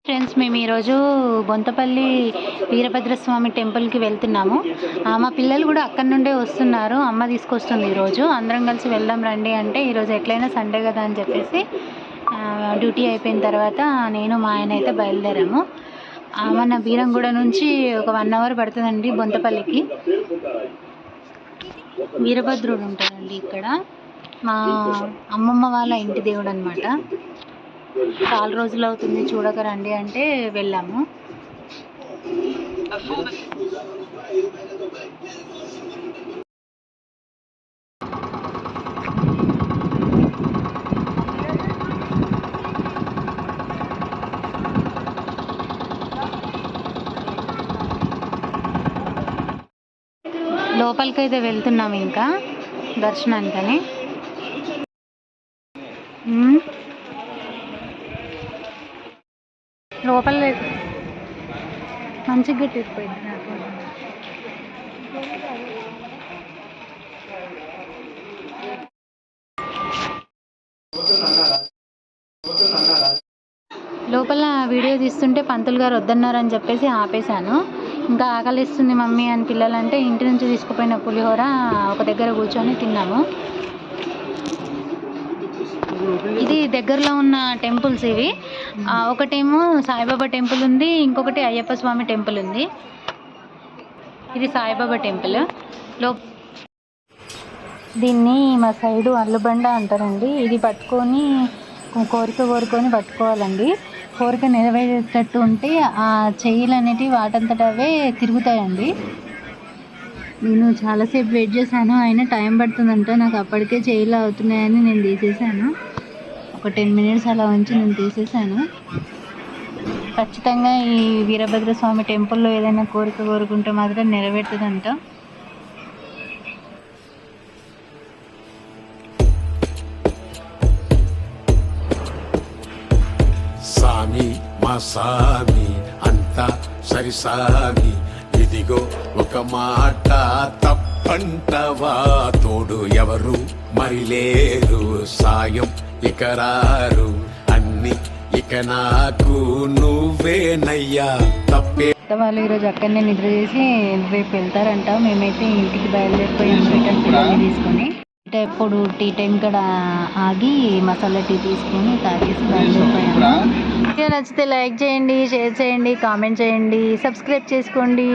Friends, మేము ఈరోజు బొంతపల్లి వీరభద్రస్వామి టెంపుల్కి వెళ్తున్నాము. మా పిల్లలు కూడా అక్కడి నుండే వస్తున్నారు. అమ్మ తీసుకొస్తుంది. ఈరోజు అందరం కలిసి వెళ్దాం రండి అంటే ఈరోజు ఎట్లయినా సండే కదా అని చెప్పేసి డ్యూటీ అయిపోయిన తర్వాత నేను మా ఆయన అయితే బయలుదేరాము. మన బీరంగూడ నుంచి ఒక 1 అవర్ పడుతుందండి బొంతపల్లికి. వీరభద్రుడు ఉంటాడండి ఇక్కడ. మా అమ్మమ్మ వాళ్ళ ఇంటి దేవుడు అనమాట. చాలా రోజులు అవుతుంది చూడక రండి అంటే వెళ్ళాము. లోపలికైతే వెళ్తున్నాము ఇంకా దర్శనానికని. లోపల మంచిగా గట్టిపోయింది నాకు. లోపల వీడియో తీస్తుంటే పంతులు గారు వద్దన్నారని చెప్పేసి ఆపేశాను. ఇంకా ఆకలిస్తుంది మమ్మీ అని పిల్లలంటే ఇంటి నుంచి తీసుకుపోయిన పులిహోర ఒక దగ్గర కూర్చొని తిన్నాము. ఇది దగ్గరలో ఉన్న టెంపుల్స్ ఇవి. ఒకటేమో సాయిబాబా టెంపుల్ ఉంది, ఇంకొకటి అయ్యప్ప స్వామి టెంపుల్ ఉంది. ఇది సాయిబాబా టెంపుల్. దీన్ని మా సైడు అల్లుబండ అంటారండి. ఇది పట్టుకొని కోరుకొని పట్టుకోవాలండి. కోరిక నెరవేరేటట్టు ఉంటే ఆ చెయ్యిలు అనేటివి వాటంతట అవే తిరుగుతాయండి. నేను చాలాసేపు వెయిట్ చేశాను, అయినా టైం పడుతుందంట. నాకు అప్పటికే చెయ్యిలు అవుతున్నాయని నేను తీసేసాను. ఒక 10 minutes అలా ఉంచి నేను తీసేసాను. ఖచ్చితంగా ఈ వీరభద్రస్వామి టెంపుల్లో ఏదైనా కోరిక కోరుకుంటే మాత్రం నెరవేరుతుందంట. సామి మా సామి అంతా సరి సామి, ఇదిగో ఒక మాట తప్పంటవా, తోడు ఎవరు మరి లేరు, సాయం ఇక రారు, అన్ని ఇక నాకు నువ్వేనయ్యా తప్పే. వాళ్ళు ఈరోజు అక్కడనే నిద్ర చేసి రేపు వెళ్తారంట. మేమైతే ఇంటికి బయలుదేరిపోయాము రిటర్న్ పిల్లల్ని తీసుకొని. ఎప్పుడు టీ టైం కూడా ఆగి మసాలా టీ తీసుకొని తాగేసి బయలుదేరిపోయాము. నచ్చితే లైక్ చేయండి, షేర్ చేయండి, కామెంట్ చేయండి, సబ్స్క్రైబ్ చేసుకోండి.